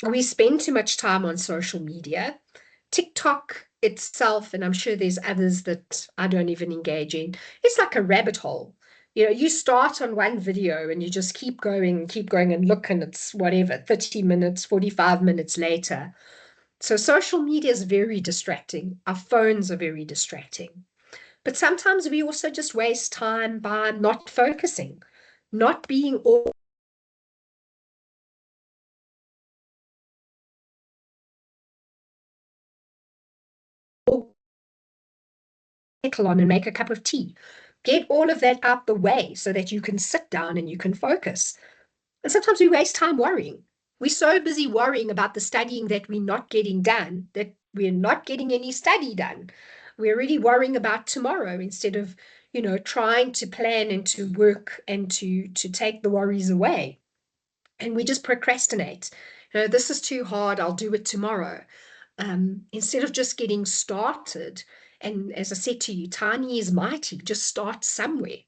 We spend too much time on social media. TikTok itself, and I'm sure there's others that I don't even engage in, it's like a rabbit hole. You start on one video and you just keep going and look, and it's whatever, 30 minutes, 45 minutes later. So social media is very distracting. Our phones are very distracting. But sometimes we also just waste time by not focusing, not being all on and make a cup of tea. Get all of that out the way so that you can sit down and you can focus. And sometimes we waste time worrying. We're so busy worrying about the studying that we're not getting done, that we're not getting any study done. We're really worrying about tomorrow instead of, trying to plan and to work and to take the worries away. And we just procrastinate. This is too hard, I'll do it tomorrow. Instead of just getting started. And as I said to you, tiny is mighty. Just start somewhere.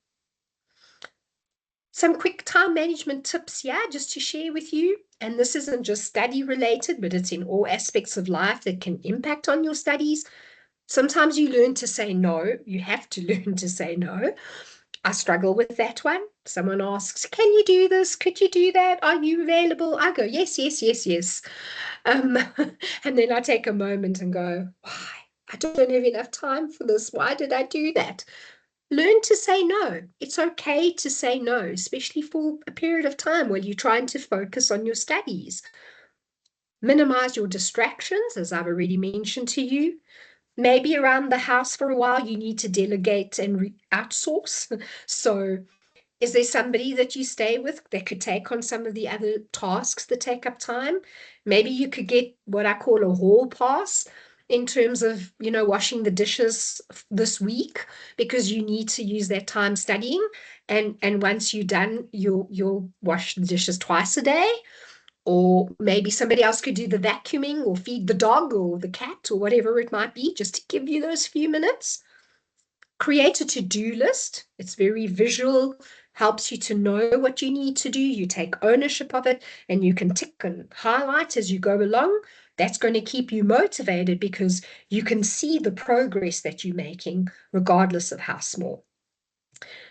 Some quick time management tips here just to share with you. And this isn't just study related, but it's in all aspects of life that can impact on your studies. Sometimes you learn to say no. You have to learn to say no. I struggle with that one. Someone asks, can you do this? Could you do that? Are you available? I go, yes, yes, yes, yes. And then I take a moment and go, why? I don't have enough time for this. Why did I do that? Learn to say no. It's okay to say no, especially for a period of time while you're trying to focus on your studies. Minimize your distractions, as I've already mentioned to you. Maybe around the house for a while, you need to delegate and outsource. So is there somebody that you stay with that could take on some of the other tasks that take up time? Maybe you could get what I call a hall pass in terms of, washing the dishes this week, because you need to use that time studying. And once you're done, you'll wash the dishes twice a day. Or maybe somebody else could do the vacuuming or feed the dog or the cat or whatever it might be, just to give you those few minutes. Create a to-do list. It's very visual, helps you to know what you need to do. You take ownership of it and you can tick and highlight as you go along. That's going to keep you motivated because you can see the progress that you're making, regardless of how small.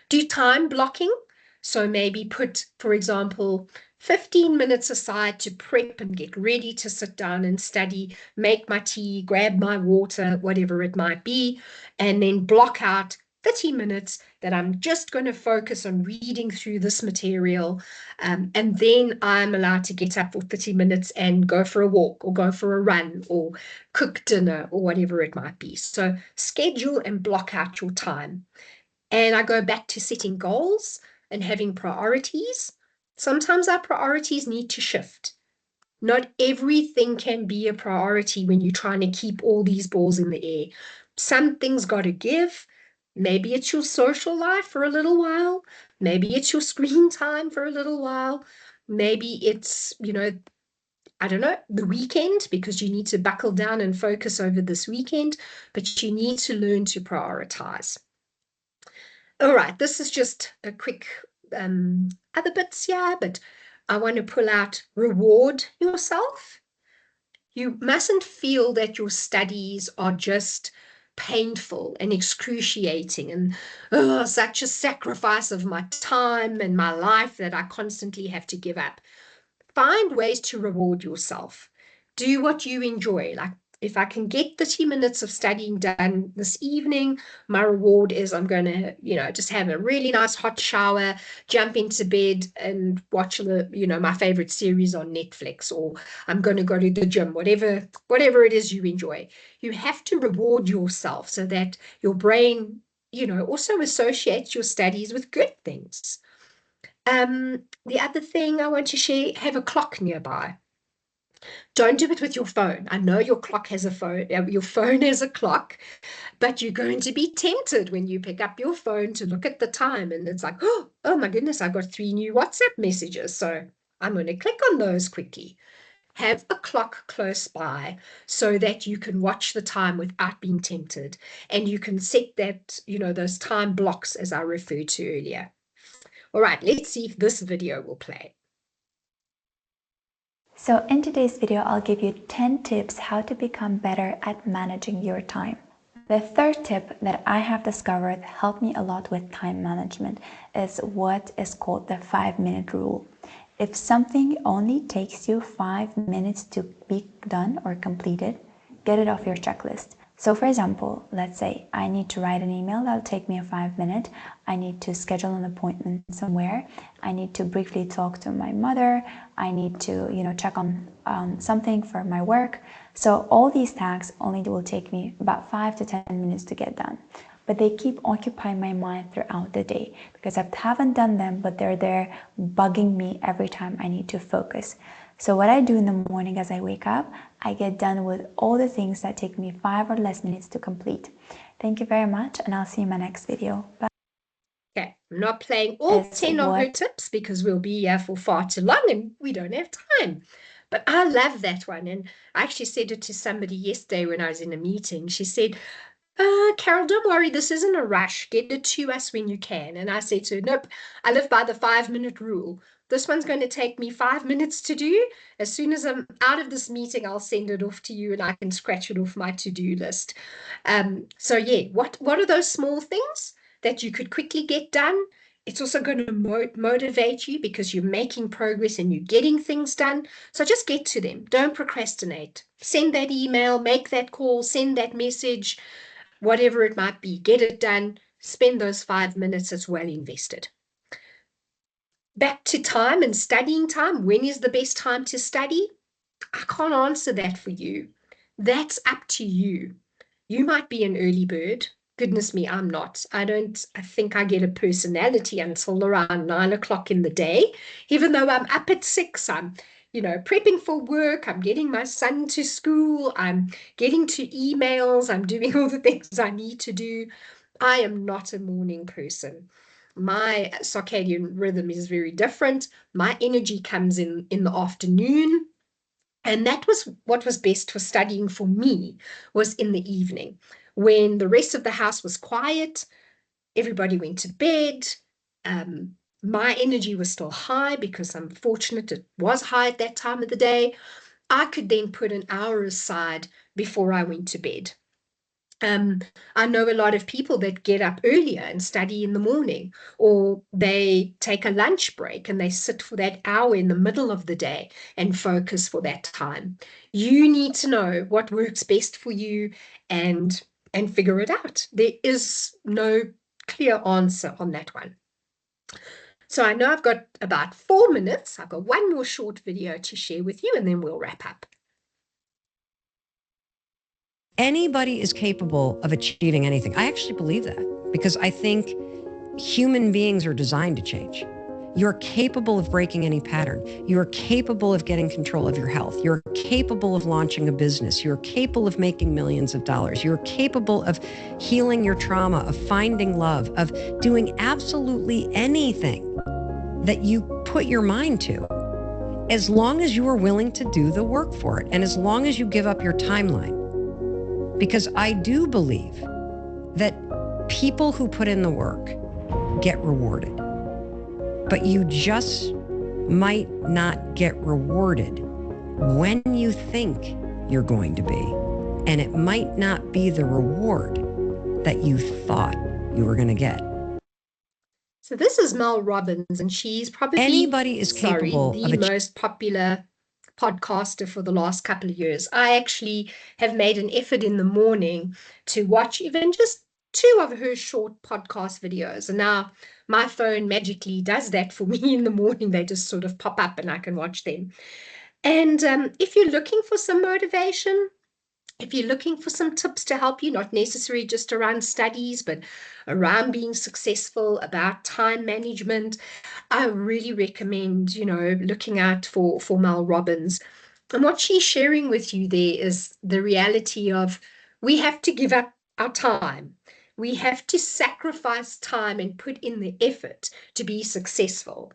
Do time blocking. So maybe put, for example, 15 minutes aside to prep and get ready to sit down and study, make my tea, grab my water, whatever it might be, and then block out 30 minutes that I'm just going to focus on reading through this material. And then I'm allowed to get up for 30 minutes and go for a walk or go for a run or cook dinner or whatever it might be. So schedule and block out your time. And I go back to setting goals and having priorities. Sometimes our priorities need to shift. Not everything can be a priority when you're trying to keep all these balls in the air. Some things got to give. Maybe it's your social life for a little while. Maybe it's your screen time for a little while. Maybe it's, I don't know, the weekend, because you need to buckle down and focus over this weekend, but you need to learn to prioritize. All right, this is just a quick other bits here, but I want to pull out reward yourself. You mustn't feel that your studies are just painful and excruciating and such a sacrifice of my time and my life that I constantly have to give up. Find ways to reward yourself. Do what you enjoy. Like, if I can get 30 minutes of studying done this evening, my reward is I'm going to, just have a really nice hot shower, jump into bed and watch my favorite series on Netflix, or I'm going to go to the gym, whatever it is you enjoy. You have to reward yourself so that your brain, also associates your studies with good things. The other thing I want to share, have a clock nearby. Don't do it with your phone. I know your clock has a phone, your phone has a clock, but you're going to be tempted when you pick up your phone to look at the time, and it's like, oh my goodness, I got 3 new WhatsApp messages, so I'm going to click on those quickly. Have a clock close by so that you can watch the time without being tempted, and you can set that, those time blocks as I referred to earlier. All right, let's see if this video will play. So in today's video, I'll give you 10 tips how to become better at managing your time. The third tip that I have discovered helped me a lot with time management is what is called the 5-minute rule. If something only takes you 5 minutes to be done or completed, get it off your checklist. So for example, let's say I need to write an email that'll take me 5 minutes. I need to schedule an appointment somewhere. I need to briefly talk to my mother. I need to, check on something for my work. So all these tasks only will take me about 5 to 10 minutes to get done. But they keep occupying my mind throughout the day because I haven't done them, but they're there bugging me every time I need to focus. So what I do in the morning as I wake up, I get done with all the things that take me 5 or less minutes to complete. Thank you very much, and I'll see you in my next video. Bye. Okay, I'm not playing all 10 of her tips because we'll be here for far too long and we don't have time. But I love that one. And I actually said it to somebody yesterday when I was in a meeting. She said, Carol, don't worry, this isn't a rush. Get it to us when you can. And I said to her, nope, I live by the 5-minute rule. This one's going to take me 5 minutes to do. As soon as I'm out of this meeting, I'll send it off to you and I can scratch it off my to-do list. So yeah, what are those small things that you could quickly get done? It's also going to motivate you because you're making progress and you're getting things done. So just get to them. Don't procrastinate. Send that email, make that call, send that message, whatever it might be. Get it done. Spend those 5 minutes as well invested. Back to time and studying time. When is the best time to study? I can't answer that for you. That's up to you. You might be an early bird. Goodness me, I'm not. I think I get a personality until around 9 o'clock in the day. Even though I'm up at 6, I'm, prepping for work. I'm getting my son to school. I'm getting to emails. I'm doing all the things I need to do. I am not a morning person. My circadian rhythm is very different. My energy comes in the afternoon. And that was what was best for studying for me, was in the evening when the rest of the house was quiet, everybody went to bed. My energy was still high because I'm fortunate it was high at that time of the day. I could then put an hour aside before I went to bed. I know a lot of people that get up earlier and study in the morning, or they take a lunch break and they sit for that hour in the middle of the day and focus for that time. You need to know what works best for you and figure it out. There is no clear answer on that one. So I know I've got about 4 minutes. I've got one more short video to share with you, and then we'll wrap up. Anybody is capable of achieving anything. I actually believe that, because I think human beings are designed to change. You're capable of breaking any pattern. You're capable of getting control of your health. You're capable of launching a business. You're capable of making millions of dollars. You're capable of healing your trauma, of finding love, of doing absolutely anything that you put your mind to, as long as you are willing to do the work for it, and as long as you give up your timeline. Because I do believe that people who put in the work get rewarded, but you just might not get rewarded when you think you're going to be. And it might not be the reward that you thought you were going to get. So this is Mel Robbins, and she's probably the most popular podcaster for the last couple of years. I actually have made an effort in the morning to watch even just 2 of her short podcast videos. And now my phone magically does that for me in the morning. They just sort of pop up and I can watch them. And if you're looking for some motivation, if you're looking for some tips to help you, not necessarily just around studies, but around being successful, about time management, I really recommend, looking out for Mel Robbins. And what she's sharing with you there is the reality of we have to give up our time. We have to sacrifice time and put in the effort to be successful.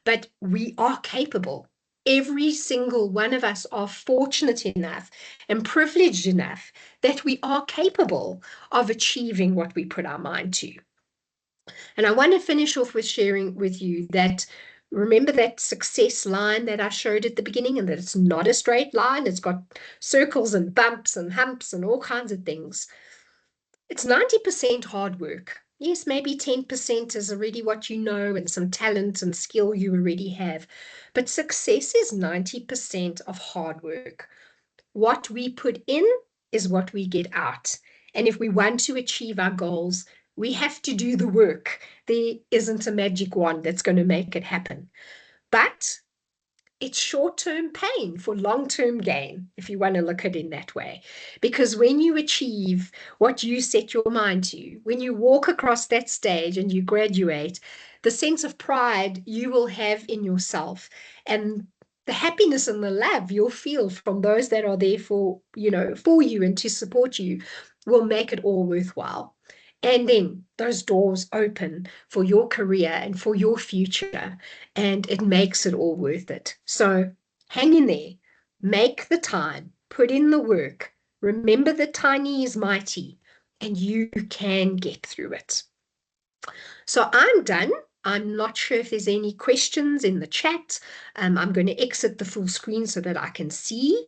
But we are capable. Every single one of us are fortunate enough and privileged enough that we are capable of achieving what we put our mind to. And I want to finish off with sharing with you that, remember that success line that I showed at the beginning, and that it's not a straight line. It's got circles and bumps and humps and all kinds of things. It's 90% hard work. Yes, maybe 10% is already what you know and some talent and skill you already have. But success is 90% of hard work. What we put in is what we get out. And if we want to achieve our goals, we have to do the work. There isn't a magic wand that's going to make it happen. But it's short-term pain for long-term gain, if you want to look at it in that way. Because when you achieve what you set your mind to, when you walk across that stage and you graduate, the sense of pride you will have in yourself and the happiness and the love you'll feel from those that are there for you and to support you will make it all worthwhile. And then those doors open for your career and for your future, and it makes it all worth it. So hang in there, make the time, put in the work. Remember that tiny is mighty, and you can get through it. So I'm done. I'm not sure if there's any questions in the chat. I'm going to exit the full screen so that I can see.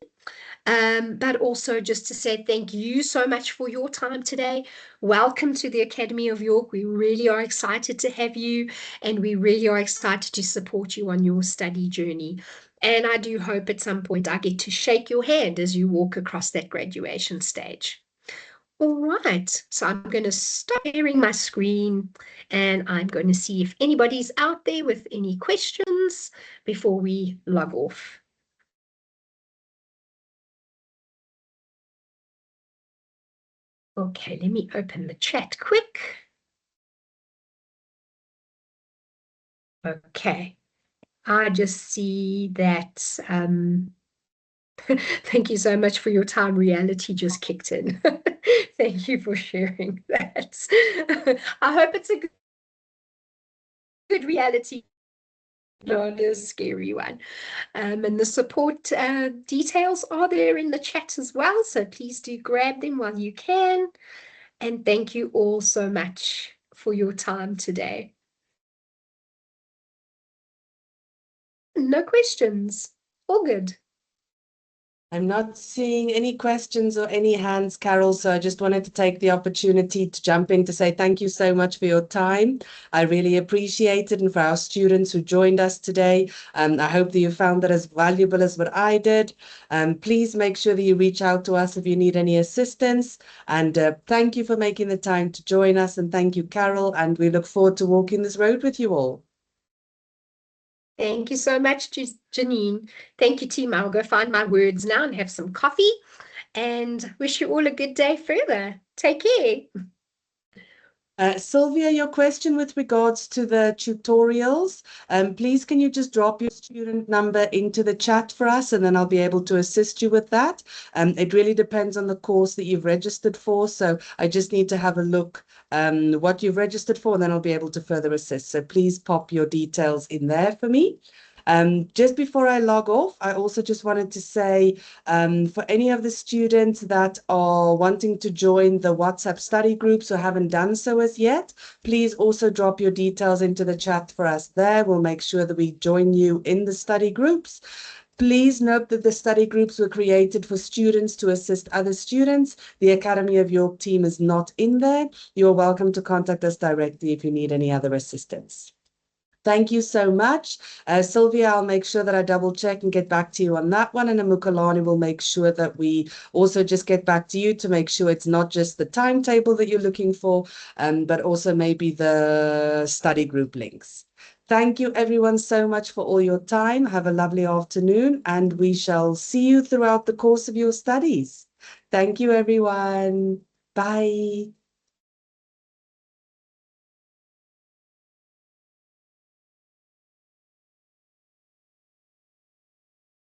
But also just to say thank you so much for your time today. Welcome to the Academy of York. We really are excited to have you, and we really are excited to support you on your study journey. And I do hope at some point I get to shake your hand as you walk across that graduation stage. All right, so I'm going to stop sharing my screen, and I'm going to see if anybody's out there with any questions before we log off. Okay, let me open the chat quick. Okay, I just see that. Thank you so much for your time. Reality just kicked in. Thank you for sharing that. I hope it's a good reality, not a scary one. And the support details are there in the chat as well, so please do grab them while you can. And thank you all so much for your time today. No questions. All good. I'm not seeing any questions or any hands, Carol, so I just wanted to take the opportunity to jump in to say thank you so much for your time. I really appreciate it, and for our students who joined us today, I hope that you found that as valuable as what I did. Please make sure that you reach out to us if you need any assistance, and thank you for making the time to join us, and thank you, Carol, and we look forward to walking this road with you all. Thank you so much, Janine. Thank you, team. I'll go find my words now and have some coffee, and wish you all a good day further. Take care. Sylvia, your question with regards to the tutorials, please can you just drop your student number into the chat for us, and then I'll be able to assist you with that. It really depends on the course that you've registered for, so I just need to have a look what you've registered for, and then I'll be able to further assist. So please pop your details in there for me. Just before I log off, I also just wanted to say for any of the students that are wanting to join the WhatsApp study groups or haven't done so as yet, please also drop your details into the chat for us there. We'll make sure that we join you in the study groups. Please note that the study groups were created for students to assist other students. The Academy of York team is not in there. You're welcome to contact us directly if you need any other assistance. Thank you so much. Sylvia, I'll make sure that I double check and get back to you on that one. And Amukalani will make sure that we also just get back to you to make sure it's not just the timetable that you're looking for, but also maybe the study group links. Thank you everyone so much for all your time. Have a lovely afternoon, and we shall see you throughout the course of your studies. Thank you everyone. Bye.